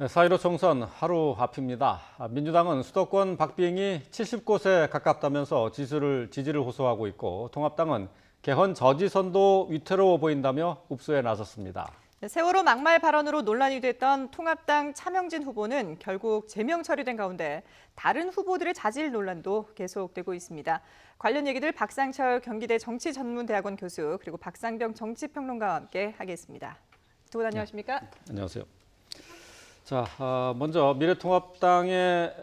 4.15 총선 하루 앞입니다. 민주당은 수도권 박빙이 70곳에 가깝다면서 지지를 호소하고 있고, 통합당은 개헌 저지선도 위태로워 보인다며 읍소에 나섰습니다. 세월호 막말 발언으로 논란이 됐던 통합당 차명진 후보는 결국 제명 처리된 가운데 다른 후보들의 자질 논란도 계속되고 있습니다. 관련 얘기들 박상철 경기대 정치전문대학원 교수 그리고 박상병 정치평론가와 함께 하겠습니다. 두 분 안녕하십니까? 네, 안녕하세요. 자, 먼저 미래통합당의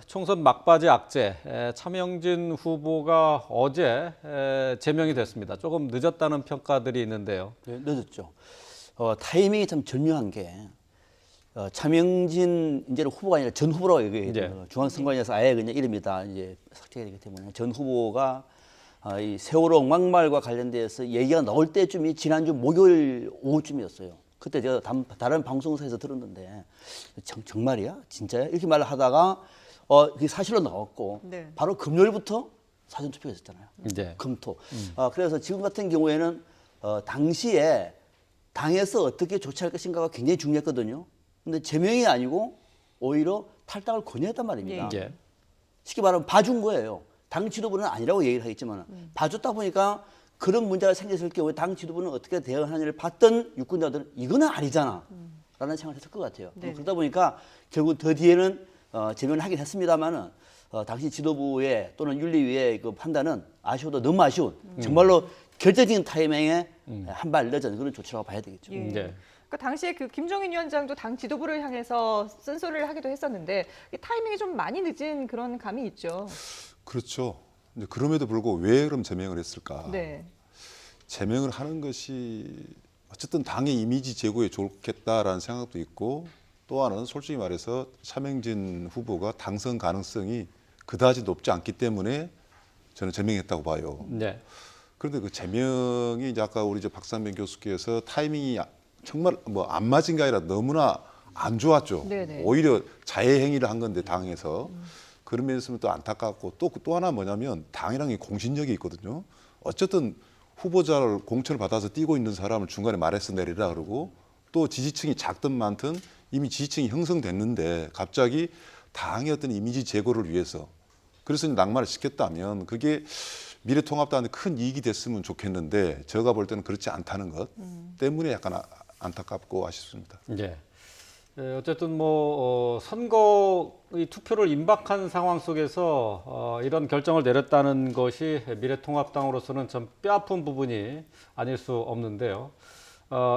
총선 막바지 악재 차명진 후보가 어제 제명이 됐습니다. 조금 늦었다는 평가들이 있는데요. 네, 늦었죠. 타이밍이 참 절묘한 게 차명진 이제는 후보가 아니라 전 후보라고 얘기해요. 네. 중앙선관위에서 아예 그냥 이름이 다 이제 삭제가 되기 때문에 전 후보가 이 세월호 막말과 관련돼서 얘기가 나올 때쯤이 지난주 목요일 오후쯤이었어요. 그때 제가 다른 방송사에서 들었는데 정말이야? 진짜야? 이렇게 말을 하다가 그게 사실로 나왔고 네. 바로 금요일부터 사전투표가 있었잖아요. 네. 금토. 그래서 지금 같은 경우에는 당시에 당에서 어떻게 조치할 것인가가 굉장히 중요했거든요. 근데 제명이 아니고 오히려 탈당을 권유했단 말입니다. 예. 쉽게 말하면 봐준 거예요. 당 지도부는 아니라고 얘기를 하겠지만 봐줬다 보니까 그런 문제가 생겼을 경우에 당 지도부는 어떻게 대응하느냐를 봤던 유권자들은 이거는 아니잖아 라는 생각을 했을 것 같아요. 네네. 그러다 보니까 결국 더 뒤에는 제명을 하긴 했습니다만은 당시 지도부의 또는 윤리위의 그 판단은 아쉬워도 너무 아쉬운 정말로 결정적인 타이밍에 한 발 늦은 그런 조치라고 봐야 되겠죠. 예. 네. 그러니까 당시에 그 김종인 위원장도 당 지도부를 향해서 쓴소리를 하기도 했었는데 타이밍이 좀 많이 늦은 그런 감이 있죠. 그렇죠. 근데 그럼에도 불구하고 왜 그럼 제명을 했을까? 네. 제명을 하는 것이 어쨌든 당의 이미지 제고에 좋겠다라는 생각도 있고 또 하나는 솔직히 말해서 차명진 후보가 당선 가능성이 그다지 높지 않기 때문에 저는 제명했다고 봐요. 네. 그런데 그 제명이 이제 아까 우리 박상병 교수께서 타이밍이 정말 뭐 안 맞은 게 아니라 너무나 안 좋았죠. 네네. 오히려 자해 행위를 한 건데 당에서 그런 면에서는 또 안타깝고 또 하나 뭐냐면 당이랑 공신력이 있거든요. 어쨌든 후보자를 공천을 받아서 뛰고 있는 사람을 중간에 말해서 내리라 그러고 또 지지층이 작든 많든 이미 지지층이 형성됐는데 갑자기 당의 어떤 이미지 제고를 위해서 그래서 낙마를 시켰다면 그게 미래통합당한테 큰 이익이 됐으면 좋겠는데 제가 볼 때는 그렇지 않다는 것 때문에 약간 안타깝고 아쉽습니다. 네. 어쨌든 선거의 투표를 임박한 상황 속에서 이런 결정을 내렸다는 것이 미래통합당으로서는 좀 뼈아픈 부분이 아닐 수 없는데요.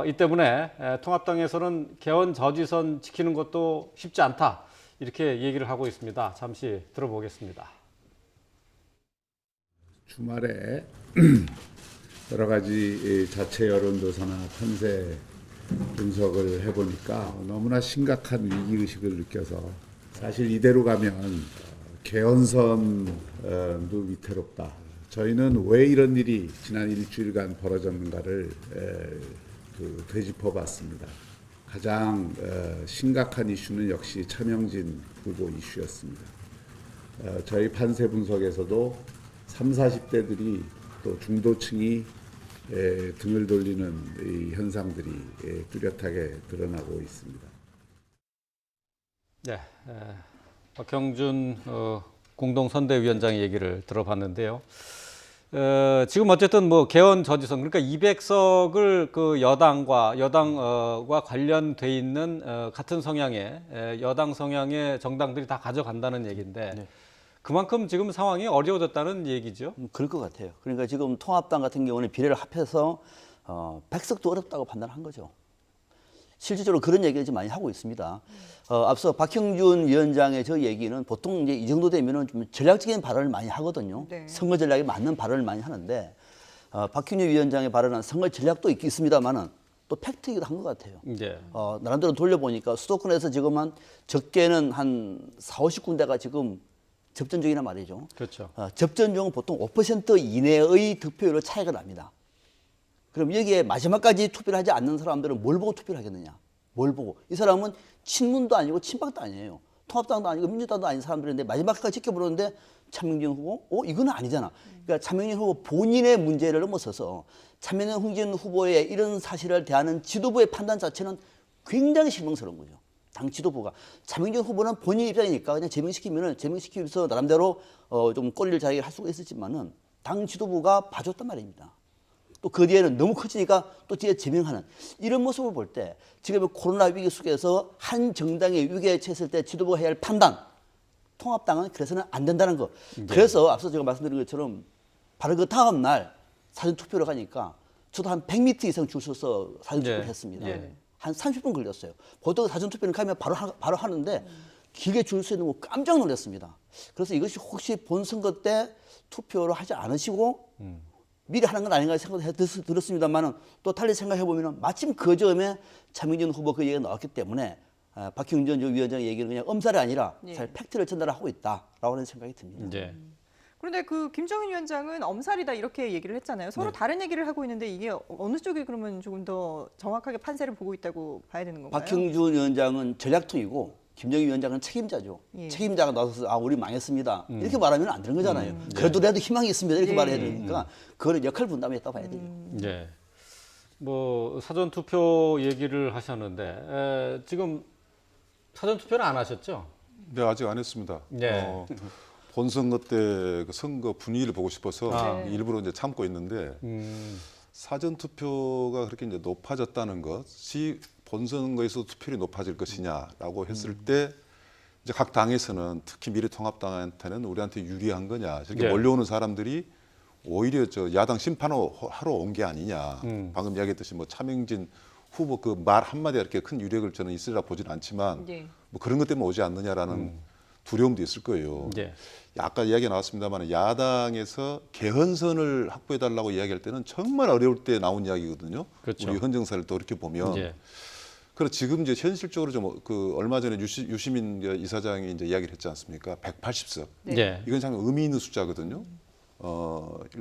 이 때문에 통합당에서는 개헌 저지선 지키는 것도 쉽지 않다 이렇게 얘기를 하고 있습니다. 잠시 들어보겠습니다. 주말에 여러 가지 자체 여론조사나 판세 분석을 해보니까 너무나 심각한 위기의식을 느껴서 사실 이대로 가면 개헌선도 위태롭다. 저희는 왜 이런 일이 지난 일주일간 벌어졌는가를 되짚어봤습니다. 가장 심각한 이슈는 역시 차명진 후보 이슈였습니다. 저희 판세 분석에서도 30, 40대들이 또 중도층이 등을 돌리는 이 현상들이 뚜렷하게 드러나고 있습니다. 네, 박형준 공동선대위원장의 얘기를 들어봤는데요. 지금 어쨌든 개헌 저지선 그러니까 200석을 그 여당과 관련돼 있는 같은 성향의 여당 성향의 정당들이 다 가져간다는 얘기인데. 네. 그만큼 지금 상황이 어려워졌다는 얘기죠. 그럴 것 같아요. 그러니까 지금 통합당 같은 경우는 비례를 합해서 100석도 어렵다고 판단한 거죠. 실질적으로 그런 얘기를 지금 많이 하고 있습니다. 앞서 박형준 위원장의 저 얘기는 보통 이제 이 정도 되면은 좀 전략적인 발언을 많이 하거든요. 네. 선거 전략에 맞는 발언을 많이 하는데 박형준 위원장의 발언은 선거 전략도 있습니다만은 또 팩트이기도 한 것 같아요. 네. 나름대로 돌려보니까 수도권에서 지금 적게는 한 40-50군데가 지금 접전 중이란 말이죠. 그렇죠. 접전 중은 보통 5% 이내의 득표율로 차이가 납니다. 그럼 여기에 마지막까지 투표를 하지 않는 사람들은 뭘 보고 투표를 하겠느냐? 뭘 보고? 이 사람은 친문도 아니고 친박도 아니에요. 통합당도 아니고 민주당도 아닌 사람들인데 마지막까지 지켜보는데 차명진 후보? 이건 아니잖아. 그러니까 차명진 후보 본인의 문제를 넘어서서 차명진 후보의 이런 사실을 대하는 지도부의 판단 자체는 굉장히 실망스러운 거죠. 당 지도부가. 차명진 후보는 본인 입장이니까 그냥 제명시키면은 제명시키면서 나름대로 좀 꼬리를 자르게 할 수가 있었지만은 당 지도부가 봐줬단 말입니다. 또 그 뒤에는 너무 커지니까 또 뒤에 제명하는 이런 모습을 볼 때 지금 코로나 위기 속에서 한 정당이 위기에 처했을 때 지도부가 해야 할 판단, 통합당은 그래서는 안 된다는 거. 그래서 앞서 제가 말씀드린 것처럼 바로 그 다음 날 사전 투표를 가니까 저도 한 100m 이상 줄 서서 사전 투표를 예. 했습니다. 예. 한 30분 걸렸어요. 보통 사전 투표는 가면 바로 하는데 길게 줄 서 있는 거 깜짝 놀랐습니다. 그래서 이것이 혹시 본선거 때 투표를 하지 않으시고 미리 하는 건 아닌가 생각해 들었습니다만은 또 달리 생각해 보면은 마침 그 점에 차명진 후보 그 얘기가 나왔기 때문에 박형준 위원장의 얘기는 그냥 엄살이 아니라 예. 잘 팩트를 전달하고 있다라고 하는 생각이 듭니다. 이제 그런데 그 김정인 위원장은 엄살이다 이렇게 얘기를 했잖아요. 서로 다른 얘기를 하고 있는데 이게 어느 쪽이 그러면 조금 더 정확하게 판세를 보고 있다고 봐야 되는 건가요? 박형준 위원장은 전략통이고 김정인 위원장은 책임자죠. 예. 책임자가 나서서 우리 망했습니다. 이렇게 말하면 안 되는 거잖아요. 그래도 희망이 있습니다. 이렇게 예. 말해야 되니까 그거는 역할 분담했다고 봐야 돼요. 네. 뭐 사전 투표 얘기를 하셨는데 지금 사전 투표는 안 하셨죠? 네, 아직 안 했습니다. 네. 본선거 때 그 선거 분위기를 보고 싶어서 네. 일부러 이제 참고 있는데 사전 투표가 그렇게 이제 높아졌다는 것이 본선거에서 투표율이 높아질 것이냐라고 했을 때 이제 각 당에서는 특히 미래통합당한테는 우리한테 유리한 거냐 저렇게 네. 몰려오는 사람들이 오히려 저 야당 심판하러 온 게 아니냐. 방금 이야기했듯이 뭐 차명진 후보 그 말 한마디가 이렇게 큰 유력을 저는 있으리라 보지는 않지만 예. 뭐 그런 것 때문에 오지 않느냐라는 두려움도 있을 거예요. 네. 아까 이야기 나왔습니다만 야당에서 개헌선을 확보해달라고 이야기할 때는 정말 어려울 때 나온 이야기거든요. 그렇죠. 우리 헌정사를 또 이렇게 보면. 예. 그래서 지금 이제 현실적으로 좀 그 얼마 전에 유시민 이사장이 이제 이야기를 했지 않습니까? 180석. 네. 예. 이건 참 의미 있는 숫자거든요.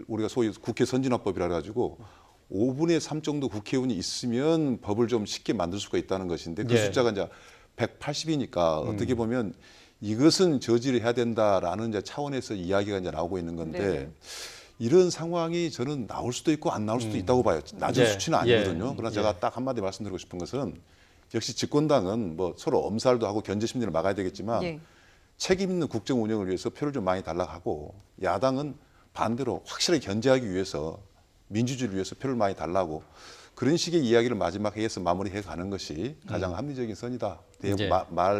우리가 소위 국회 선진화법이라 가지고 5분의 3 정도 국회의원이 있으면 법을 좀 쉽게 만들 수가 있다는 것인데 그 예. 숫자가 이제 180이니까 어떻게 보면 이것은 저지를 해야 된다라는 이제 차원에서 이야기가 이제 나오고 있는 건데 네. 이런 상황이 저는 나올 수도 있고 안 나올 수도 있다고 봐요. 낮은 예. 수치는 예. 아니거든요. 그러나 제가 딱 한마디 말씀드리고 싶은 것은 역시 집권당은 뭐 서로 엄살도 하고 견제 심리를 막아야 되겠지만 예. 책임 있는 국정 운영을 위해서 표를 좀 많이 달라고 하고 야당은 반대로 확실하게 견제하기 위해서 민주주의를 위해서 표를 많이 달라고 그런 식의 이야기를 마지막 회의에서 마무리해 가는 것이 가장 합리적인 선이다. 예.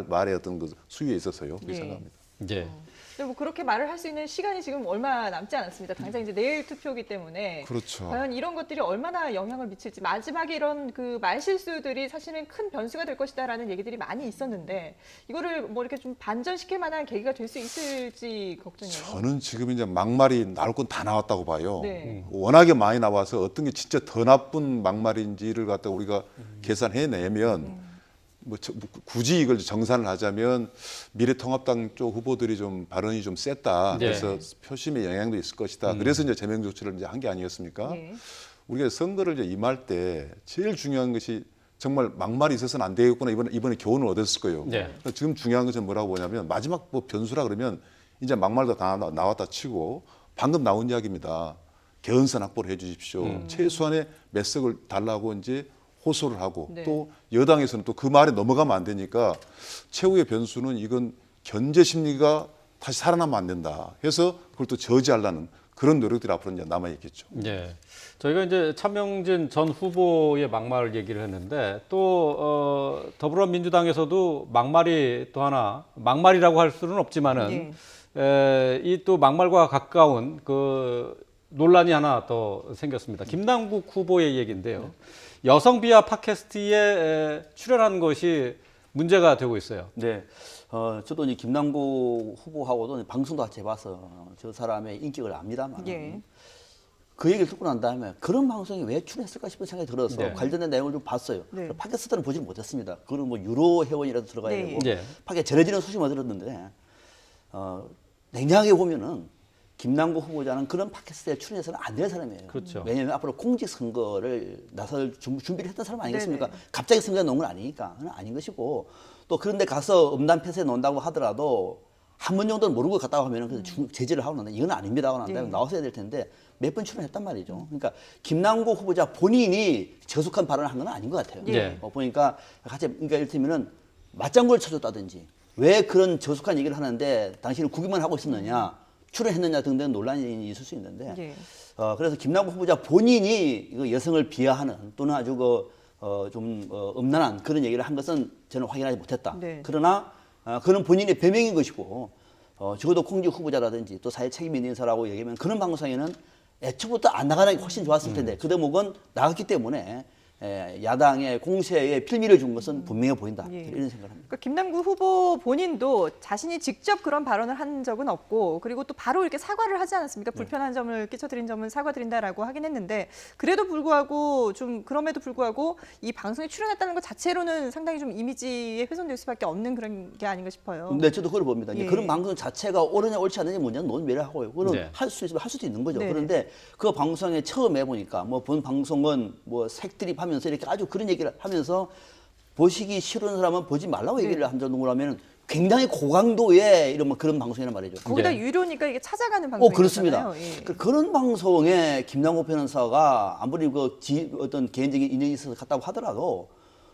말의 어떤 그 수위에 있어서요. 그렇게 예. 생각합니다. 예. 근데 뭐 그렇게 말을 할 수 있는 시간이 지금 얼마 남지 않았습니다. 당장 이제 내일 투표이기 때문에 그렇죠. 과연 이런 것들이 얼마나 영향을 미칠지 마지막에 이런 그 말실수들이 사실은 큰 변수가 될 것이다라는 얘기들이 많이 있었는데 이거를 뭐 이렇게 좀 반전시킬 만한 계기가 될 수 있을지 걱정이에요. 저는 지금 이제 막말이 나올 건 다 나왔다고 봐요. 네. 워낙에 많이 나와서 어떤 게 진짜 더 나쁜 막말인지를 갖다 우리가 계산해내면 뭐 굳이 이걸 정산을 하자면 미래통합당 쪽 후보들이 좀 발언이 좀 셌다. 네. 그래서 표심에 영향도 있을 것이다. 그래서 이제 제명 조치를 이제 한 게 아니었습니까? 예. 우리가 선거를 이제 임할 때 제일 중요한 것이 정말 막말이 있어서는 안 되겠구나 이번에 교훈을 얻었을 거예요. 네. 그러니까 지금 중요한 것은 뭐라고 보냐면 마지막 뭐 변수라 그러면 이제 막말도 다 나왔다 치고 방금 나온 이야기입니다. 개헌선 확보를 해주십시오. 최소한의 몇 석을 달라고 이제 호소를 하고 네. 또 여당에서는 또 그 말에 넘어가면 안 되니까 최후의 변수는 이건 견제 심리가 다시 살아나면 안 된다. 해서 그걸 또 저지하려는 그런 노력들이 앞으로 이제 남아 있겠죠. 예. 저희가 이제 차명진 전 후보의 막말 얘기를 했는데 또 더불어민주당에서도 막말이 또 하나 막말이라고 할 수는 없지만은 이 또 막말과 가까운 그 논란이 하나 더 생겼습니다. 김남국 후보의 얘기인데요. 여성 비하 팟캐스트에 출연한 것이 문제가 되고 있어요. 네. 저도 이제 김남국 후보하고도 방송도 같이 해봐서 저 사람의 인격을 압니다만 예. 그 얘기를 듣고 난 다음에 그런 방송에 왜 출연했을까 싶은 생각이 들어서 네. 관련된 내용을 좀 봤어요. 네. 팟캐스트는 보지는 못했습니다. 그거는 뭐 유료 회원이라도 들어가야 네. 되고 네. 팟캐 전해지는 소식만 들었는데 냉정하게 보면은 김남국 후보자는 그런 팟캐스트에 출연해서는 안 될 사람이에요. 그렇죠. 왜냐하면 앞으로 공직선거를 나설 준비를 했던 사람 아니겠습니까? 네네. 갑자기 선거에 놓은 건 아니니까. 그건 아닌 것이고 또 그런데 가서 음란폐쇄에 놓는다고 하더라도 한 번 정도는 모르고 갔다고 하면 은 제지를 하고 난다. 이건 아닙니다 하고 난 다음에 네. 나왔어야 될 텐데 몇 번 출연했단 말이죠. 그러니까 김남국 후보자 본인이 저속한 발언을 한 건 아닌 것 같아요. 네. 보니까 같이 그러니까 이를테면은 맞장구를 쳐줬다든지 왜 그런 저속한 얘기를 하는데 당신은 구기만 하고 있었느냐, 출연했느냐 등등 논란이 있을 수 있는데 예. 그래서 김남국 후보자 본인이 이거 여성을 비하하는 또는 아주 좀 음란한 그런 얘기를 한 것은 저는 확인하지 못했다. 네. 그러나 그는 본인의 배명인 것이고 적어도 콩지 후보자라든지 또 사회 책임 있는 인사라고 얘기하면 그런 방송에는 애초부터 안 나가는 게 훨씬 좋았을 텐데 그 대목은 나갔기 때문에 야당의 공세에 필미를 준 것은 분명해 보인다. 예. 이런 생각을 합니다. 그러니까 김남구 후보 본인도 자신이 직접 그런 발언을 한 적은 없고 그리고 또 바로 이렇게 사과를 하지 않았습니까? 불편한 점을 끼쳐드린 점은 사과드린다라고 하긴 했는데 그래도 불구하고 좀 그럼에도 불구하고 이 방송에 출연했다는 것 자체로는 상당히 좀 이미지에 훼손될 수밖에 없는 그런 게 아닌가 싶어요. 네, 저도 그걸 봅니다. 이제 예. 그런 방송 자체가 옳으냐 옳지 않느냐 문제는 논의를 하고요. 그건 네. 할 수 있으면 할 수도 있는 거죠. 네. 그런데 그 방송에 처음 해보니까 뭐 본 방송은 뭐 색드립하면서 이렇게 아주 그런 얘기를 하면서 보시기 싫은 사람은 보지 말라고 네. 얘기를 한 정도라면 굉장히 고강도의 이런 뭐 그런 방송이란 말이죠. 거기다 네. 유료니까 이게 찾아가는 방송이잖아요. 그렇습니다. 예. 그런 방송에 김남국 변호사가 아무리 어떤 개인적인 인연이 있어서 갔다고 하더라도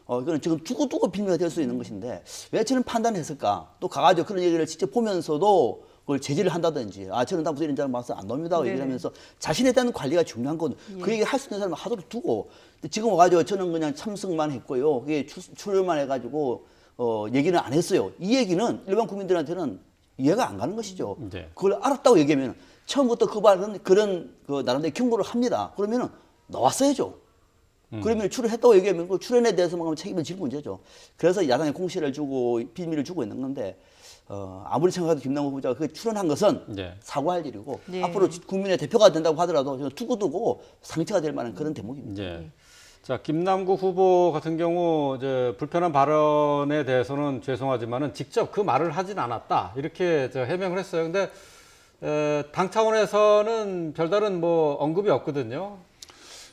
이거는 지금 두고두고 빌미가 될 수 있는 것인데 왜 저는 판단했을까? 또 가가지고 그런 얘기를 직접 보면서도 그걸 제지를 한다든지 저는 다 무슨 이런 줄 봐서 안 놉니다. 네네. 얘기를 하면서 자신에 대한 관리가 중요한 건 그 예. 얘기 할 수 있는 사람은 하도록 두고 지금 와가지고 저는 그냥 참석만 했고요. 그게 출연만 해가지고 얘기는 안 했어요. 이 얘기는 일반 국민들한테는 이해가 안 가는 것이죠. 네. 그걸 알았다고 얘기하면 처음부터 그 발은 그런 나름대로 경고를 합니다. 그러면은 나왔어야죠. 그러면 출연했다고 얘기하면 그 출연에 대해서만 책임을 질 문제죠. 그래서 야당에 공시를 주고 빌미를 주고 있는 건데 아무리 생각해도 김남국 후보자가 그 출연한 것은 네. 사과할 일이고 네. 앞으로 국민의 대표가 된다고 하더라도 저는 두고두고 상처가 될 만한 그런 대목입니다. 예. 자, 김남국 후보 같은 경우 이제 불편한 발언에 대해서는 죄송하지만은 직접 그 말을 하진 않았다. 이렇게 해명을 했어요. 근데 당 차원에서는 별다른 뭐 언급이 없거든요.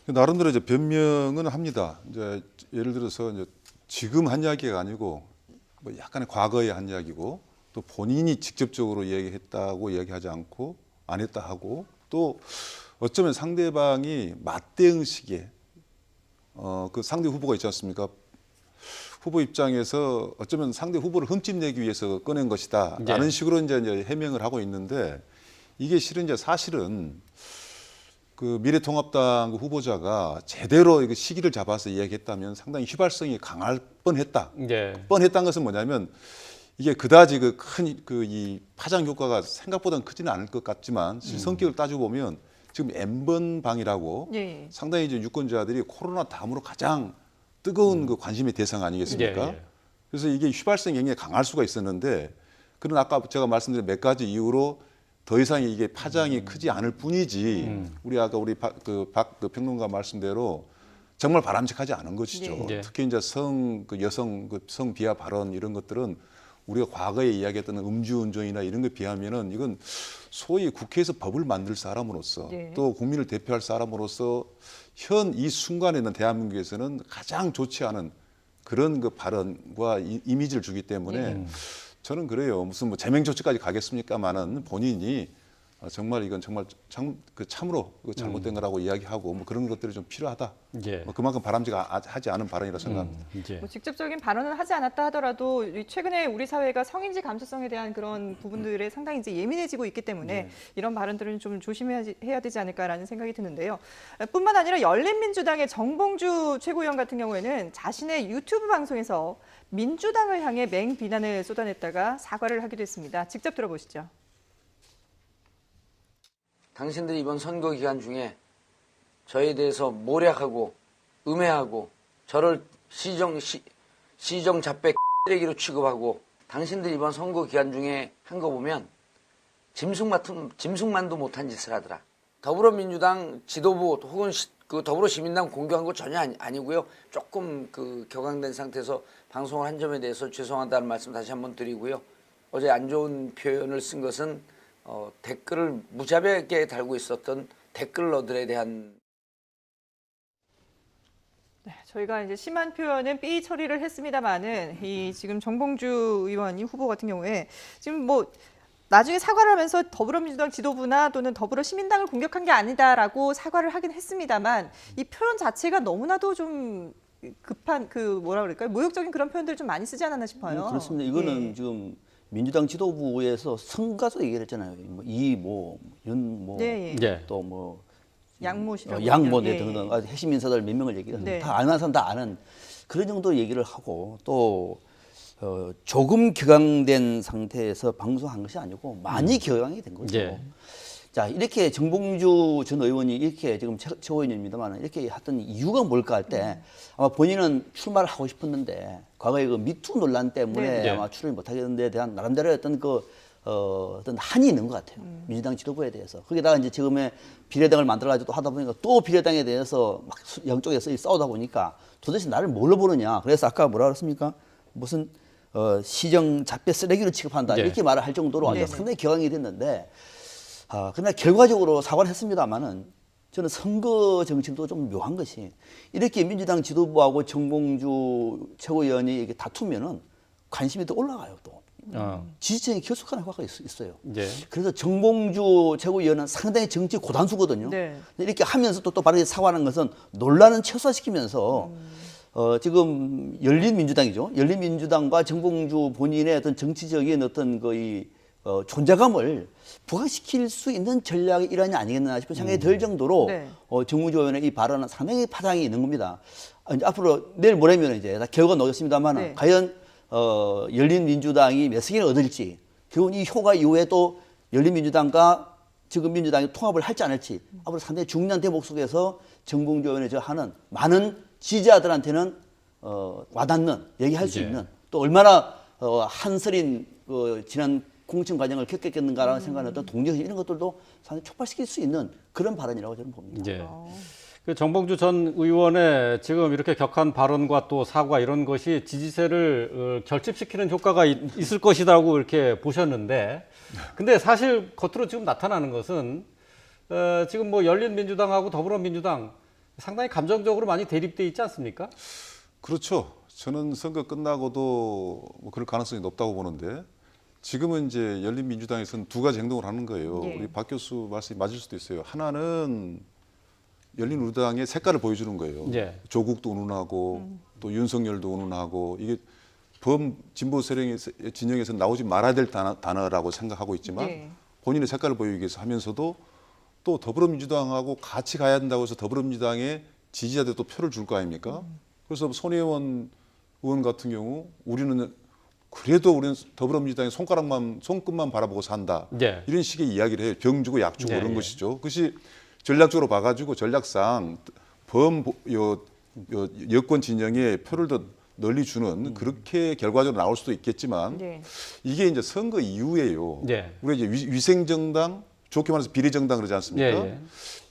나름대로 이제 변명은 합니다. 이제 예를 들어서 이제 지금 한 이야기가 아니고 뭐 약간의 과거에 한 이야기고 또 본인이 직접적으로 얘기했다고 얘기하지 않고 안 했다 하고 또 어쩌면 상대방이 맞대응식에 그 상대 후보가 있지 않습니까? 후보 입장에서 어쩌면 상대 후보를 흠집내기 위해서 꺼낸 것이다 라는 네. 식으로 이제 해명을 하고 있는데 이게 실은 이제 사실은 그 미래통합당 후보자가 제대로 이거 시기를 잡아서 이야기했다면 상당히 휘발성이 강할 뻔했다. 예. 뻔했다는 것은 뭐냐면 이게 그다지 이 파장 효과가 생각보다는 크지는 않을 것 같지만 성격을 따지고 보면 지금 N번 방이라고 예. 상당히 이제 유권자들이 코로나 다음으로 가장 뜨거운 그 관심의 대상 아니겠습니까? 예, 예. 그래서 이게 휘발성이 굉장히 강할 수가 있었는데 그런 아까 제가 말씀드린 몇 가지 이유로 더 이상 이게 파장이 크지 않을 뿐이지 우리 아까 박 평론가 말씀대로 정말 바람직하지 않은 것이죠. 네. 특히 이제 여성 성 비하 발언 이런 것들은 우리가 과거에 이야기했던 음주운전이나 이런 것에 비하면은 이건 소위 국회에서 법을 만들 사람으로서 네. 또 국민을 대표할 사람으로서 현 이 순간에는 대한민국에서는 가장 좋지 않은 그런 그 발언과 이미지를 주기 때문에 저는 그래요. 무슨 뭐 제명 조치까지 가겠습니까마는 본인이 정말 이건 정말 참으로 잘못된 거라고 이야기하고 뭐 그런 것들이 좀 필요하다. 예. 뭐 그만큼 바람직하지 않은 발언이라 생각합니다. 예. 뭐 직접적인 발언을 하지 않았다 하더라도 최근에 우리 사회가 성인지 감수성에 대한 그런 부분들에 상당히 이제 예민해지고 있기 때문에 이런 발언들은 좀 조심해야 되지 않을까라는 생각이 드는데요. 뿐만 아니라 열린민주당의 정봉주 최고위원 같은 경우에는 자신의 유튜브 방송에서 민주당을 향해 맹비난을 쏟아냈다가 사과를 하기도 했습니다. 직접 들어보시죠. 당신들이 이번 선거 기간 중에 저에 대해서 모략하고 음해하고 저를 시정 잡배 쓰레기로 취급하고 당신들이 이번 선거 기간 중에 한 거 보면 짐승만도 못한 짓을 하더라. 더불어민주당 지도부 혹은 그 더불어시민당 공격한 거 전혀 아니고요. 조금 그 격앙된 상태에서 방송을 한 점에 대해서 죄송하다는 말씀 다시 한번 드리고요. 어제 안 좋은 표현을 쓴 것은 댓글을 무자비하게 달고 있었던 댓글러들에 대한 네, 저희가 이제 심한 표현은 삐 처리를 했습니다만은 이 지금 정봉주 의원이 후보 같은 경우에 지금 뭐 나중에 사과를 하면서 더불어민주당 지도부나 또는 더불어시민당을 공격한 게 아니다라고 사과를 하긴 했습니다만 이 표현 자체가 너무나도 좀 급한 그 뭐라 그럴까요? 모욕적인 그런 표현들을 좀 많이 쓰지 않았나 싶어요. 그렇습니다. 이거는 예. 지금 민주당 지도부에서 선거도 얘기를 했잖아요. 네, 예. 예. 또뭐 양모시라고 양모 하죠. 예, 등등 예. 핵심 인사들 몇 명을 얘기했는데 네. 다 아는 사람 다 아는 그런 정도 얘기를 하고 또 조금 격앙된 상태에서 방송한 것이 아니고 많이 격앙이 된 거죠. 예. 자 이렇게 정봉주 전 의원이 이렇게 지금 최고위원입니다만 이렇게 했던 이유가 뭘까 할 때 아마 본인은 출마를 하고 싶었는데 과거에 그 미투 논란 때문에 네. 아마 출연 못하겠는데 대한 나름대로 어떤 어떤 한이 있는 것 같아요. 민주당 지도부에 대해서. 거기다가 이제 지금의 비례당을 만들어가지고 또 하다 보니까 또 비례당에 대해서 막 양쪽에서 싸우다 보니까 도대체 나를 뭘로 보느냐. 그래서 아까 뭐라 그랬습니까? 무슨 시정 잡배 쓰레기로 취급한다. 네. 이렇게 말을 할 정도로 네, 네. 상당히 격앙이 됐는데 그러나 결과적으로 사과를 했습니다만은 저는 선거 정치도 좀 묘한 것이 이렇게 민주당 지도부하고 정봉주 최고위원이 이렇게 다투면은 관심이 더 올라가요 또. 지지층이 결속하는 효과가 있어요. 예. 그래서 정봉주 최고위원은 상당히 정치 고단수거든요. 네. 이렇게 하면서 또 바르게 사과하는 것은 논란은 최소화시키면서 지금 열린민주당이죠. 열린민주당과 정봉주 본인의 어떤 정치적인 어떤 존재감을 부각시킬 수 있는 전략의 일환이 아니겠나 싶은 생각이 들 정도로 네. 정무주 의원의 이 발언은 상당히 파장이 있는 겁니다. 이제 앞으로 내일 모레면 이제 다 결과 나오겠습니다만 네. 과연 열린민주당이 몇 석을 얻을지 결국 이 효과 이후에 또 열린민주당과 지금 민주당이 통합을 할지 안 할지 앞으로 상당히 중요한 대목 속에서 정봉주 의원의 저 하는 많은 지지자들한테는 와닿는 얘기할 수 예. 있는 또 얼마나 한설인 지난 공천 과정을 겪었겠는가라는 생각하는 어떤 동료심 이런 것들도 상당히 촉발시킬 수 있는 그런 발언이라고 저는 봅니다. 예. 그 정봉주 전 의원의 지금 이렇게 격한 발언과 또 사과 이런 것이 지지세를 결집시키는 효과가 있을 것이라고 이렇게 보셨는데, 근데 사실 겉으로 지금 나타나는 것은 지금 뭐 열린민주당하고 더불어민주당 상당히 감정적으로 많이 대립돼 있지 않습니까? 그렇죠. 저는 선거 끝나고도 뭐 그럴 가능성이 높다고 보는데 지금은 이제 열린민주당에서는 두 가지 행동을 하는 거예요. 예. 우리 박 교수 말씀이 맞을 수도 있어요. 하나는 열린우리당의 색깔을 보여주는 거예요. 예. 조국도 운운하고 또 윤석열도 운운하고 이게 범진보 세력의 진영에서 나오지 말아야 될 단어라고 생각하고 있지만 예. 본인의 색깔을 보이기 위해서 하면서도 또 더불어민주당하고 같이 가야 된다고 해서 더불어민주당의 지지자들도 표를 줄 거 아닙니까? 그래서 손혜원 의원 같은 경우 우리는 더불어민주당의 손끝만 바라보고 산다. 예. 이런 식의 이야기를 해요. 병 주고 약 주고 네, 그런 예. 것이죠. 그것이 전략적으로 봐가지고 전략상 여권 진영에 표를 더 널리 주는 그렇게 결과적으로 나올 수도 있겠지만 네. 이게 이제 선거 이후에요. 예. 우리가 이제 위생정당, 좋게 말해서 비례정당 그러지 않습니까? 예, 예.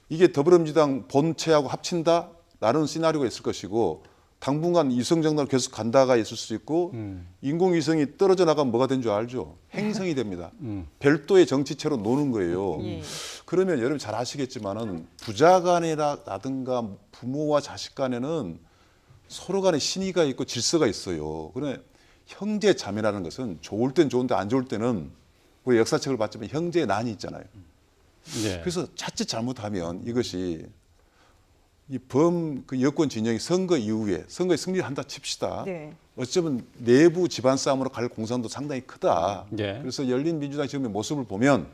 이게 더불어민주당 본체하고 합친다? 라는 시나리오가 있을 것이고 당분간 위성정당으로 계속 간다가 있을 수 있고 인공위성이 떨어져 나가면 뭐가 된 줄 알죠? 행성이 됩니다. 별도의 정치체로 노는 거예요. 예. 그러면 여러분 잘 아시겠지만은 부자 간이라든가 부모와 자식 간에는 서로 간에 신의가 있고 질서가 있어요. 그런데 형제 자매라는 것은 좋을 땐 좋은데 안 좋을 때는 우리 역사책을 봤지만 형제의 난이 있잖아요. 예. 그래서 자칫 잘못하면 이것이 그 여권 진영이 선거 이후에 선거에 승리를 한다 칩시다. 네. 어쩌면 내부 집안 싸움으로 갈 공산도 상당히 크다. 예. 그래서 열린민주당 지금의 모습을 보면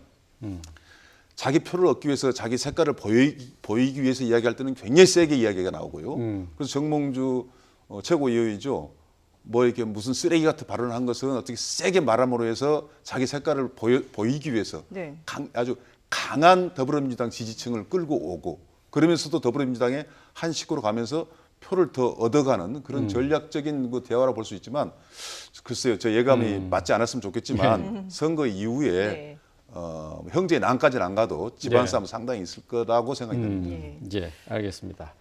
자기 표를 얻기 위해서 자기 색깔을 보이기 위해서 이야기할 때는 굉장히 세게 이야기가 나오고요. 그래서 정몽주 최고위원이죠. 뭐 이렇게 무슨 쓰레기 같은 발언을 한 것은 어떻게 세게 말함으로 해서 자기 색깔을 보이기 위해서 네. 아주 강한 더불어민주당 지지층을 끌고 오고 그러면서도 더불어민주당의 한 식구로 가면서 표를 더 얻어가는 그런 전략적인 대화라 볼 수 있지만 글쎄요, 저 예감이 맞지 않았으면 좋겠지만 선거 이후에 네. 형제의 난까지는 안 가도 집안 네. 싸움 상당히 있을 거라고 생각이 듭니다. 예, 알겠습니다.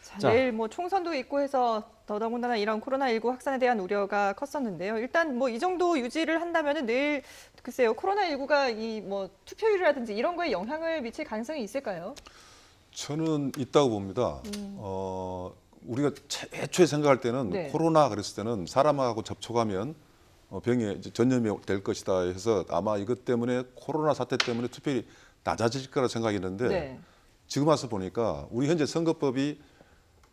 자, 자. 내일 뭐 총선도 있고 해서 더더군다나 이런 코로나19 확산에 대한 우려가 컸었는데요. 일단 뭐 이 정도 유지를 한다면은 내일 글쎄요, 코로나19가 이 뭐 투표율이라든지 이런 거에 영향을 미칠 가능성이 있을까요? 저는 있다고 봅니다. 우리가 애초에 생각할 때는 네. 코로나 그랬을 때는 사람하고 접촉하면 병에 전염이 될 것이다 해서 아마 이것 때문에 코로나 사태 때문에 투표율이 낮아질 거라 생각했는데 네. 지금 와서 보니까 우리 현재 선거법이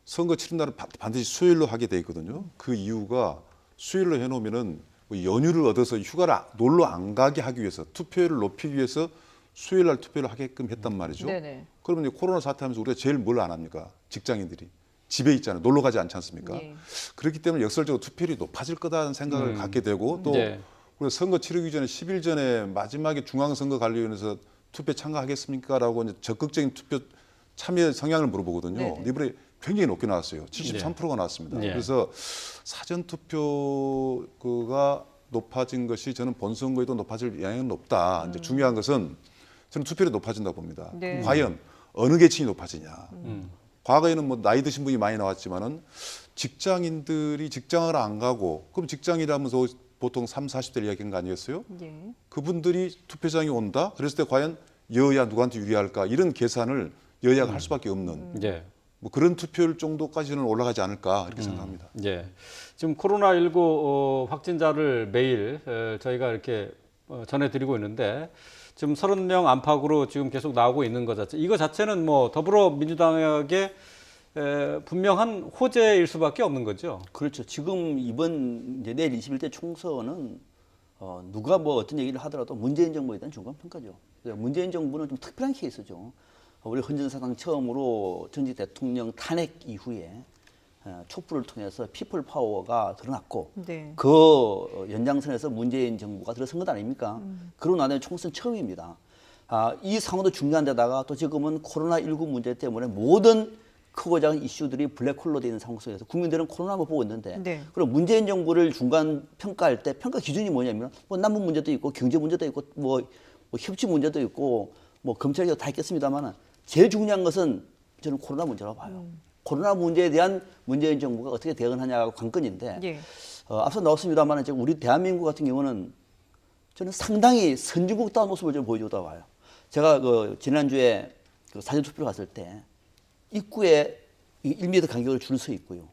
선거 치른 날은 반드시 수요일로 하게 돼 있거든요. 그 이유가 수요일로 해놓으면은 뭐 연휴를 얻어서 휴가를 놀러 안 가게 하기 위해서 투표율을 높이기 위해서 수요일 날 투표를 하게끔 했단 말이죠. 네네. 그러면 이제 코로나 사태하면서 우리가 제일 뭘 안 합니까? 직장인들이 집에 있잖아요. 놀러 가지 않지 않습니까? 예. 그렇기 때문에 역설적으로 투표율이 높아질 거다는 생각을 갖게 되고 또 네. 우리가 선거 치르기 전에 10일 전에 마지막에 중앙선거관리위원회에서 투표 참가하겠습니까라고 이제 적극적인 투표 참여 성향을 물어보거든요. 네네. 근데 이번에 굉장히 높게 나왔어요. 73%가 나왔습니다. 네. 그래서 사전 투표가 높아진 것이 저는 본선거에도 높아질 영향은 높다. 이제 중요한 것은 저는 투표율이 높아진다고 봅니다. 네. 과연 어느 계층이 높아지냐. 과거에는 뭐 나이 드신 분이 많이 나왔지만은 직장인들이 직장을 안 가고 그럼 직장이라면서 보통 30, 40대 이야기한 거 아니겠어요? 예. 그분들이 투표장에 온다? 그랬을 때 과연 여야 누구한테 유리할까? 이런 계산을 여야가 할 수밖에 없는 예. 뭐 그런 투표율 정도까지는 올라가지 않을까 이렇게 생각합니다. 예. 지금 코로나19 확진자를 매일 저희가 이렇게 전해드리고 있는데 지금 30명 안팎으로 지금 계속 나오고 있는 것 자체. 이거 자체는 뭐 더불어민주당에게 분명한 호재일 수밖에 없는 거죠. 그렇죠. 지금 이번 이제 내일 21대 총선은 누가 뭐 어떤 얘기를 하더라도 문재인 정부에 대한 중간 평가죠. 문재인 정부는 좀 특별한 케이스죠. 우리 헌정사상 처음으로 전직 대통령 탄핵 이후에 촛불을 통해서 피플 파워가 드러났고 네. 그 연장선에서 문재인 정부가 들어선 것 아닙니까? 그러고 나면 총선 처음입니다. 이 상황도 중요한 데다가 또 지금은 코로나19 문제 때문에 모든 크고 작은 이슈들이 블랙홀로 되어 있는 상황 속에서 국민들은 코로나만 보고 있는데 네. 그럼 문재인 정부를 중간 평가할 때 평가 기준이 뭐냐면 뭐 남북 문제도 있고 경제 문제도 있고 뭐 협치 문제도 있고 뭐 검찰개혁 다 있겠습니다만 제일 중요한 것은 저는 코로나 문제라고 봐요. 코로나 문제에 대한 문재인 정부가 어떻게 대응하냐가 관건인데 예. 앞서 나왔습니다만 지금 우리 대한민국 같은 경우는 저는 상당히 선진국다운 모습을 좀 보여주다 봐요. 제가 그 지난주에 그 사전 투표를 갔을 때 입구에 1m 간격을 줄 서 있고요.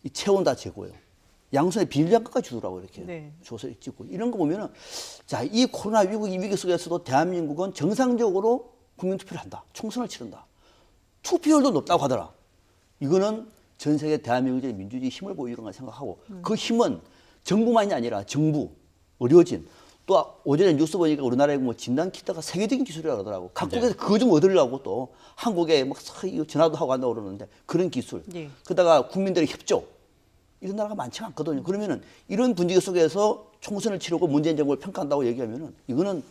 이 체온 다 재고요. 양손에 비닐장갑까지 주더라고요. 이렇게 네. 줘서 찍고 이런 거 보면은 자, 이 코로나 위기 속에서도 대한민국은 정상적으로 국민 투표를 한다. 총선을 치른다. 투표율도 높다고 하더라. 이거는 전 세계 대한민국의 민주주의 힘을 보여주는 걸 생각하고 그 힘은 정부만이 아니라 정부, 의료진 또 오전에 뉴스 보니까 우리나라의 뭐 진단 키트가 세계적인 기술이라고 하더라고. 각국에서 그거 좀 얻으려고 또 한국에 막 전화도 하고 한다고 그러는데 그런 기술. 예. 그러다가 국민들의 협조. 이런 나라가 많지 않거든요. 그러면은 이런 분위기 속에서 총선을 치르고 문재인 정부를 평가한다고 얘기하면은 이거는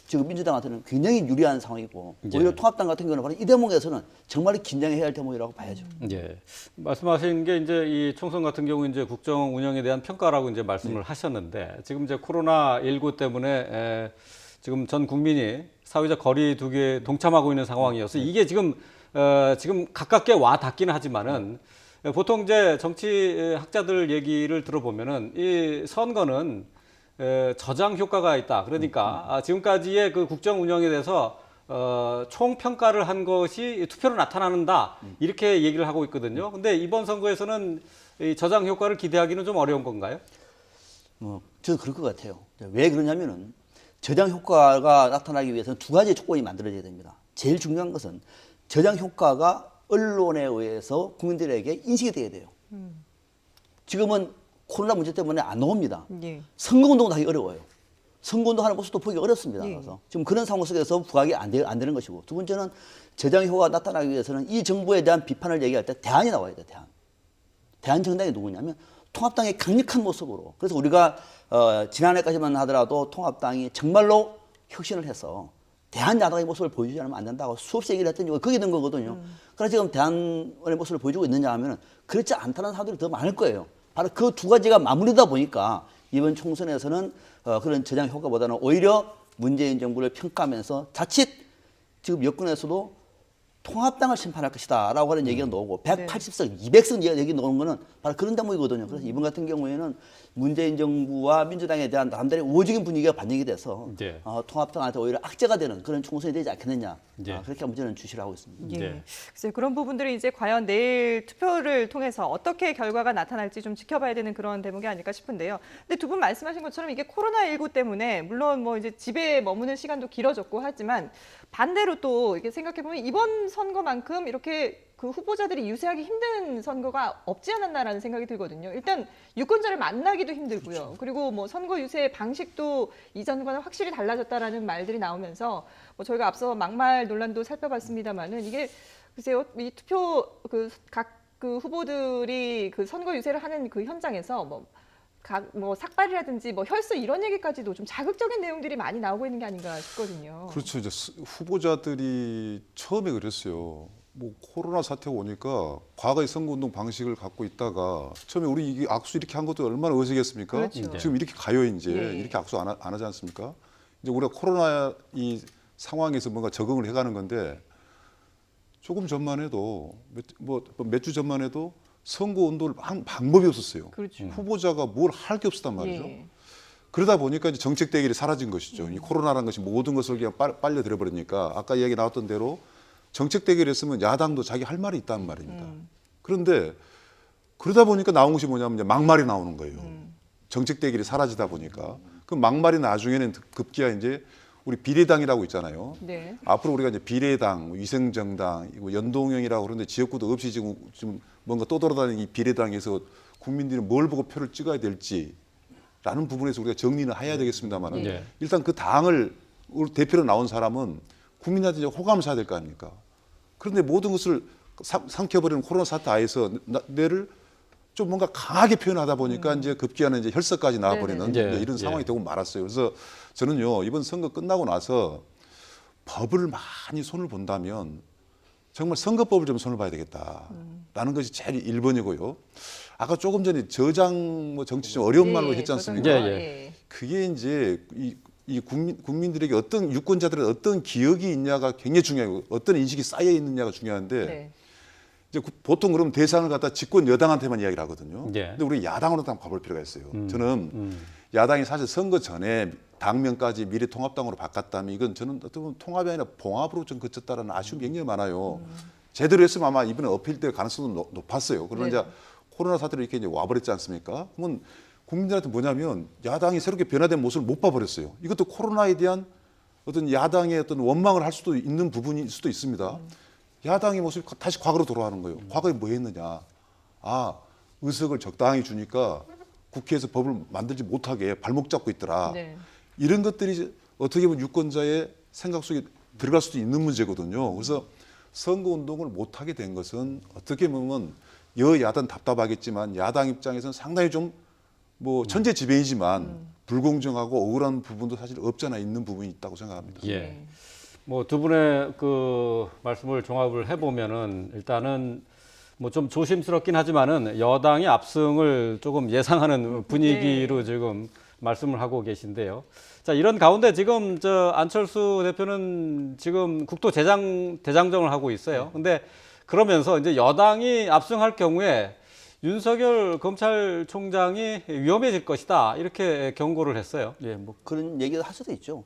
지금 민주당한테는 굉장히 유리한 상황이고 오히려 통합당 같은 경우는 바로 이 대목에서는 정말 긴장해야 할 대목이라고 봐야죠. 예. 말씀하신 게 이제 이 총선 같은 경우 이제 국정 운영에 대한 평가라고 이제 말씀을 하셨는데 지금 이제 코로나19 때문에 지금 전 국민이 사회적 거리두기에 동참하고 있는 상황이어서 이게 지금 가깝게 와 닿기는 하지만은 보통 이제 정치학자들 얘기를 들어보면은 이 선거는 저장 효과가 있다. 그러니까 지금까지의 그 국정 운영에 대해서 총 평가를 한 것이 투표로 나타나는다. 이렇게 얘기를 하고 있거든요. 근데 이번 선거에서는 이 저장 효과를 기대하기는 좀 어려운 건가요? 저는 그럴 것 같아요. 왜 그러냐면은 저장 효과가 나타나기 위해서는 두 가지 조건이 만들어져야 됩니다. 제일 중요한 것은 저장 효과가 언론에 의해서 국민들에게 인식이 돼야 돼요. 지금은 코로나 문제 때문에 안 나옵니다. 예. 선거운동도 하기 어려워요. 선거운동 하는 모습도 보기 어렵습니다. 예. 그래서 지금 그런 상황 속에서 부각이 안 되는 것이고 두 번째는 저장 효과가 나타나기 위해서는 이 정부에 대한 비판을 얘기할 때 대안이 나와야 돼요. 대안 정당이 누구냐면 통합당의 강력한 모습으로. 그래서 우리가 지난해까지만 하더라도 통합당이 정말로 혁신을 해서 대한야당의 모습을 보여주지 않으면 안 된다고 수없이 얘기를 했던 이유가 거기에 든 거거든요. 그래서 지금 대한의 모습을 보여주고 있느냐 하면 그렇지 않다는 사람들이 더 많을 거예요. 바로 그 두 가지가 마무리다 보니까 이번 총선에서는 그런 저장 효과보다는 오히려 문재인 정부를 평가하면서 자칫 지금 여권에서도 통합당을 심판할 것이다 라고 하는 얘기가 나오고 180석, 200석 얘기 나오는 거는 바로 그런 대목이거든요. 그래서 이번 같은 경우에는 문재인 정부와 민주당에 대한 나름대로 우호적인 분위기가 반영이 돼서 네. 통합당한테 오히려 악재가 되는 그런 총선이 되지 않겠느냐. 네. 그렇게 한번 저는 주시를 하고 있습니다. 예. 네. 글쎄요, 그런 부분들이 이제 과연 내일 투표를 통해서 어떻게 결과가 나타날지 좀 지켜봐야 되는 그런 대목이 아닐까 싶은데요. 근데 두 분 말씀하신 것처럼 이게 코로나19 때문에 물론 뭐 이제 집에 머무는 시간도 길어졌고 하지만 반대로 또 이게 생각해 보면 이번 선거만큼 이렇게 그 후보자들이 유세하기 힘든 선거가 없지 않았나라는 생각이 들거든요. 일단 유권자를 만나기도 힘들고요. 그렇죠. 그리고 뭐 선거 유세 방식도 이전과는 확실히 달라졌다라는 말들이 나오면서 뭐 저희가 앞서 막말 논란도 살펴봤습니다만은 이게 글쎄요, 이 투표 각 그 후보들이 그 선거 유세를 하는 그 현장에서 뭐 삭발이라든지 뭐 혈서 이런 얘기까지도 좀 자극적인 내용들이 많이 나오고 있는 게 아닌가 싶거든요. 그렇죠. 이제 후보자들이 처음에 그랬어요. 뭐 코로나 사태가 오니까 과거의 선거운동 방식을 갖고 있다가 처음에 우리 이게 악수 이렇게 한 것도 얼마나 어색했습니까? 그렇죠. 지금 이렇게 가요 이제 예. 이렇게 악수 안 하지 않습니까? 이제 우리가 코로나 이 상황에서 뭔가 적응을 해가는 건데 조금 전만 해도 몇 주 전만 해도 선거운동을 한 방법이 없었어요. 그렇죠. 후보자가 뭘 할 게 없었단 말이죠. 예. 그러다 보니까 이제 정책 대결이 사라진 것이죠. 이 코로나라는 것이 모든 것을 그냥 빨려 들어버리니까 아까 이야기 나왔던 대로 정책 대결했으면 야당도 자기 할 말이 있다는 말입니다. 그런데 그러다 보니까 나온 것이 뭐냐면 이제 막말이 나오는 거예요. 정책 대결이 사라지다 보니까 그 막말이 나중에는 급기야 이제 우리 비례당이라고 있잖아요. 네. 앞으로 우리가 이제 비례당, 위성정당, 연동형이라고 그러는데 지역구도 없이 지금 뭔가 떠돌아다니는 이 비례당에서 국민들이 뭘 보고 표를 찍어야 될지라는 부분에서 우리가 정리는 해야 되겠습니다만 네. 일단 그 당을 우리 대표로 나온 사람은 국민한테 이제 호감을 사야 될 거 아닙니까? 그런데 모든 것을 삼켜버리는 코로나 사태 하에서 내를 좀 뭔가 강하게 표현하다 보니까 이제 급기야는 이제 혈서까지 나와버리는 네네. 이제 이런 상황이 되고 말았어요. 그래서 저는요 이번 선거 끝나고 나서 법을 많이 손을 본다면 정말 선거법을 좀 손을 봐야 되겠다라는 것이 제일 1번이고요. 아까 조금 전에 저장 뭐 정치 좀 어려운 말로 했지 않습니까? 예, 예. 그게 이제 이 국민들에게 어떤 유권자들의 어떤 기억이 있냐가 굉장히 중요하고 어떤 인식이 쌓여 있느냐가 중요한데 네. 이제 보통 그럼 대상을 갖다 집권 여당한테만 이야기를 하거든요. 예. 근데 우리 야당으로도 한번 가볼 필요가 있어요. 저는 야당이 사실 선거 전에 당명까지 미래통합당으로 바꿨다면 이건 저는 어떻게 보면 통합이 아니라 봉합으로 좀 그쳤다라는 아쉬움이 굉장히 많아요. 제대로 했으면 아마 이번에 어필될 가능성도 높았어요. 그러나 네. 이제 코로나 사태로 이렇게 이제 와버렸지 않습니까? 그러면 국민들한테 뭐냐면 야당이 새롭게 변화된 모습을 못 봐버렸어요. 이것도 코로나에 대한 어떤 야당의 어떤 원망을 할 수도 있는 부분일 수도 있습니다. 야당의 모습이 다시 과거로 돌아가는 거예요. 과거에 뭐 했느냐. 의석을 적당히 주니까 국회에서 법을 만들지 못하게 발목 잡고 있더라. 네. 이런 것들이 어떻게 보면 유권자의 생각 속에 들어갈 수도 있는 문제거든요. 그래서 선거운동을 못하게 된 것은 어떻게 보면 여야단 답답하겠지만 야당 입장에서는 상당히 좀 뭐 천재지변이지만 불공정하고 억울한 부분도 사실 없잖아 있는 부분이 있다고 생각합니다. 예. 뭐 두 분의 그 말씀을 종합을 해보면은 일단은 뭐 좀 조심스럽긴 하지만은 여당이 압승을 조금 예상하는 분위기로 지금 말씀을 하고 계신데요. 자, 이런 가운데 지금 안철수 대표는 지금 국토 대장정을 하고 있어요. 근데 그러면서 이제 여당이 압승할 경우에 윤석열 검찰총장이 위험해질 것이다 이렇게 경고를 했어요. 예, 뭐 그런 얘기를 할 수도 있죠.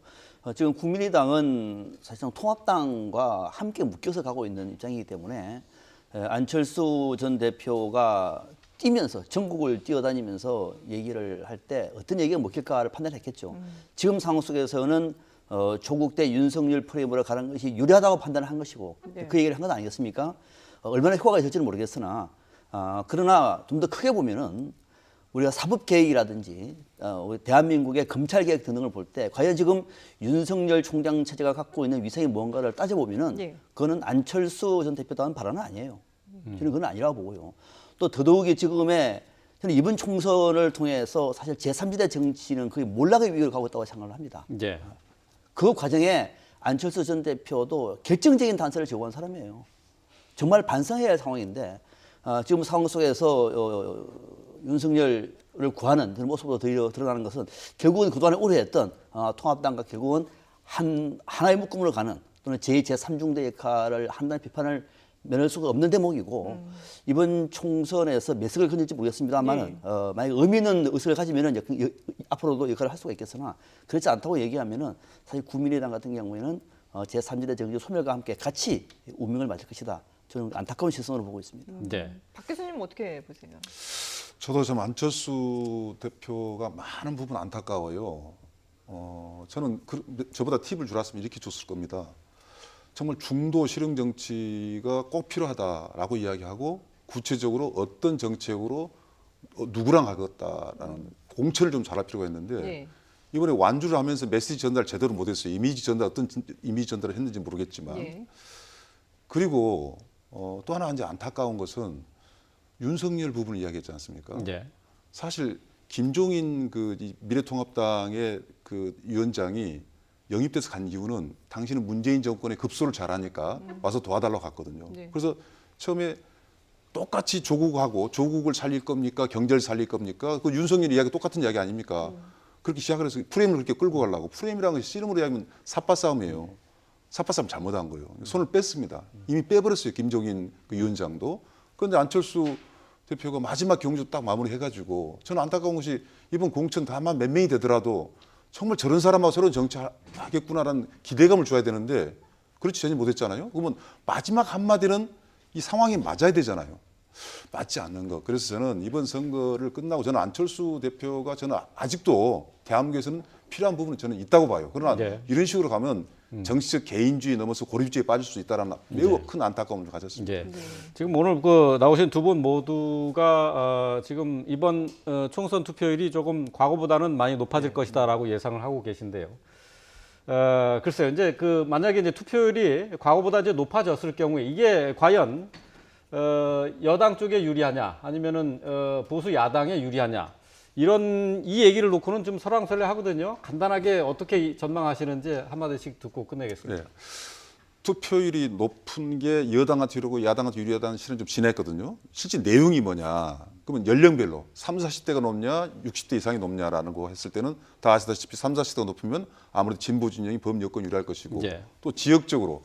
지금 국민의당은 사실상 통합당과 함께 묶여서 가고 있는 입장이기 때문에 안철수 전 대표가 뛰면서 전국을 뛰어다니면서 얘기를 할 때 어떤 얘기가 먹힐까를 판단했겠죠. 지금 상황 속에서는 조국 대 윤석열 프레임으로 가는 것이 유리하다고 판단한 것이고 네. 그 얘기를 한 건 아니겠습니까? 얼마나 효과가 있을지는 모르겠으나 그러나 좀 더 크게 보면은 우리가 사법개혁이라든지 우리 대한민국의 검찰개혁 등등을 볼 때 과연 지금 윤석열 총장 체제가 갖고 있는 위상이 뭔가를 따져보면은 예. 그거는 안철수 전 대표도 한 발언은 아니에요. 저는 그건 아니라고 보고요. 또 더더욱이 지금의 저는 이번 총선을 통해서 사실 제3지대 정치는 거의 몰락의 위기로 가고 있다고 생각을 합니다. 예. 그 과정에 안철수 전 대표도 결정적인 단서를 제공한 사람이에요. 정말 반성해야 할 상황인데 지금 상황 속에서 윤석열을 구하는 그런 모습으로 드러나는 것은 결국은 그동안에 오래 했던 통합당과 결국은 하나의 묶음으로 가는 또는 제3중대 역할을 한다는 비판을 면할 수가 없는 대목이고 이번 총선에서 몇 석을 건질지 모르겠습니다만은 만약에 의미 있는 의석을 가지면은 앞으로도 역할을 할 수가 있겠으나 그렇지 않다고 얘기하면은 사실 국민의당 같은 경우에는 제3지대 정치 소멸과 함께 같이 운명을 맞을 것이다. 저는 안타까운 시선으로 보고 있습니다. 네. 박 교수님 어떻게 보세요? 저도 좀 안철수 대표가 많은 부분 안타까워요. 저는 저보다 팁을 줄았으면 이렇게 줬을 겁니다. 정말 중도 실용 정치가 꼭 필요하다라고 이야기하고 구체적으로 어떤 정책으로 누구랑 하겠다라는 공천을 좀 잘할 필요가 있는데 네. 이번에 완주를 하면서 메시지 전달 제대로 못했어요. 이미지 전달 어떤 이미지 전달을 했는지 모르겠지만 예. 그리고 또 하나 이제 안타까운 것은 윤석열 부분을 이야기했지 않습니까? 예. 사실 김종인 이 미래통합당의 그 위원장이 영입돼서 간 이유는 당신은 문재인 정권의 급소를 잘하니까 와서 도와달라고 갔거든요. 네. 그래서 처음에 똑같이 조국을 살릴 겁니까? 경제를 살릴 겁니까? 그 윤석열 이야기 똑같은 이야기 아닙니까? 그렇게 시작을 해서 프레임을 그렇게 끌고 가려고. 프레임이라는 것이 씨름으로 이야기하면 삿바싸움이에요. 삿바싸움 잘못한 거예요. 손을 뺐습니다. 이미 빼버렸어요. 김종인 그 위원장도. 그런데 안철수 대표가 마지막 경주 딱 마무리해가지고 저는 안타까운 것이 이번 공천 다만 몇 명이 되더라도 정말 저런 사람하고 서로 정치하겠구나라는 기대감을 줘야 되는데 그렇지 전혀 못했잖아요. 그러면 마지막 한마디는 이 상황이 맞아야 되잖아요. 맞지 않는 거. 그래서 저는 이번 선거를 끝나고 저는 안철수 대표가 저는 아직도 대한민국에서는 필요한 부분은 저는 있다고 봐요. 그러나 네. 이런 식으로 가면 정치적 개인주의 넘어서 고립주의에 빠질 수 있다는 매우 큰 안타까움을 가졌습니다. 예. 지금 오늘 그 나오신 두 분 모두가 지금 이번 총선 투표율이 조금 과거보다는 많이 높아질 것이다라고 예상을 하고 계신데요. 글쎄요, 이제 만약에 이제 투표율이 과거보다 이제 높아졌을 경우에 이게 과연 여당 쪽에 유리하냐, 아니면은 보수 야당에 유리하냐, 이 얘기를 놓고는 좀 설왕설래 하거든요. 간단하게 어떻게 전망하시는지 한마디씩 듣고 끝내겠습니다. 네. 투표율이 높은 게 여당한테 유리하고 야당한테 유리하다는 실은 좀 지냈거든요. 실제 내용이 뭐냐. 그러면 연령별로 30, 40대가 높냐, 60대 이상이 높냐라는 거 했을 때는 다 아시다시피 30, 40대가 높으면 아무래도 진보 진영이 범여권 유리할 것이고 예. 또 지역적으로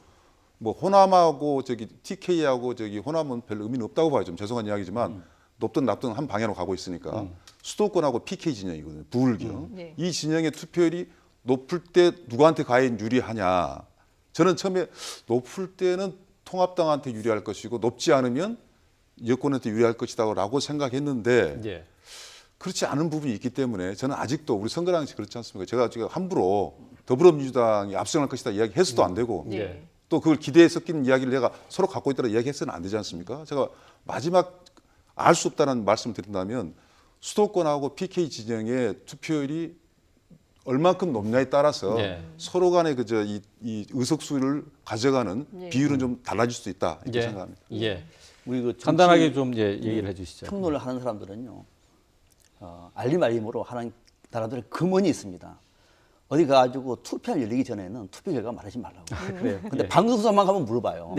뭐 호남하고 TK하고 호남은 별로 의미는 없다고 봐요. 좀 죄송한 이야기지만 높든 낮든 한 방향으로 가고 있으니까 수도권하고 PK 진영이거든요. 부울경. 네. 이 진영의 투표율이 높을 때 누구한테 과연 유리하냐. 저는 처음에 높을 때는 통합당한테 유리할 것이고 높지 않으면 여권한테 유리할 것이다라고 생각했는데 예. 그렇지 않은 부분이 있기 때문에 저는 아직도 우리 선거 당시 그렇지 않습니까? 제가 지금 함부로 더불어민주당이 압승할 것이다 이야기해서도 안 되고 예. 또 그걸 기대에 섞인 이야기를 내가 서로 갖고 있다고 이야기해서는 안 되지 않습니까? 제가 마지막 알 수 없다는 말씀을 드린다면 수도권하고 PK 진영의 투표율이 얼만큼 높냐에 따라서 예. 서로 간의 이 의석수를 가져가는 예. 비율은 좀 달라질 수 있다 이렇게 예. 생각합니다. 예. 우리 그 정치 간단하게 좀 얘기를 해주시죠. 평론을 하는 사람들은요, 알림으로 하는 나라들의 금원이 있습니다. 어디 가가지고 투표를 열리기 전에는 투표 결과 말하지 말라고. 그래요. 근데 예. 방송사만 가면 물어봐요.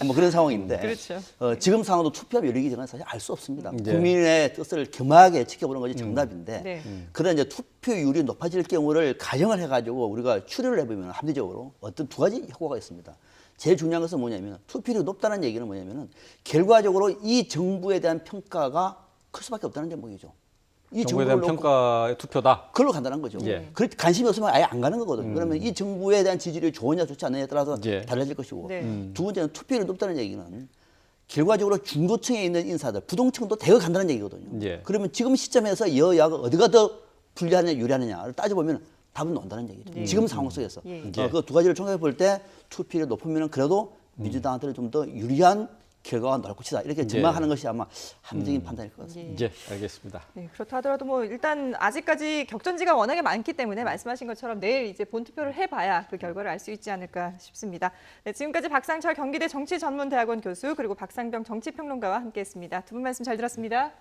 뭐 그런 상황인데. 그렇죠. 지금 상황도 투표가 열리기 전에 사실 알 수 없습니다. 예. 국민의 뜻을 겸하게 지켜보는 것이 정답인데. 네. 그러나 이제 투표율이 높아질 경우를 가정을 해가지고 우리가 추려를 해보면 합리적으로 어떤 두 가지 효과가 있습니다. 제일 중요한 것은 뭐냐면 투표율이 높다는 얘기는 뭐냐면은 결과적으로 이 정부에 대한 평가가 클 수밖에 없다는 대목이죠. 이 정부에 대한 정부를 놓고 평가의 투표다. 그걸로 간다는 거죠. 예. 그렇게 관심이 없으면 아예 안 가는 거거든요. 그러면 이 정부에 대한 지지율이 좋으냐 좋지 않느냐에 따라서 예. 달라질 것이고 네. 두 번째는 투표율이 높다는 얘기는 결과적으로 중도층에 있는 인사들, 부동층도 대거 간다는 얘기거든요. 예. 그러면 지금 시점에서 여야가 어디가 더 불리하느냐 유리하느냐를 따져보면 답은 나온다는 얘기죠. 지금 상황 속에서. 예. 그 두 가지를 총합해 볼 때 투표율이 높으면 그래도 민주당한테는 좀 더 유리한 결과가 나올 것이다. 이렇게 전망하는 것이 아마 합리적인 판단일 것 같습니다. 예, 알겠습니다. 네, 그렇다 하더라도 뭐 일단 아직까지 격전지가 워낙에 많기 때문에 말씀하신 것처럼 내일 이제 본투표를 해봐야 그 결과를 알 수 있지 않을까 싶습니다. 네, 지금까지 박상철 경기대 정치전문대학원 교수 그리고 박상병 정치평론가와 함께했습니다. 두 분 말씀 잘 들었습니다.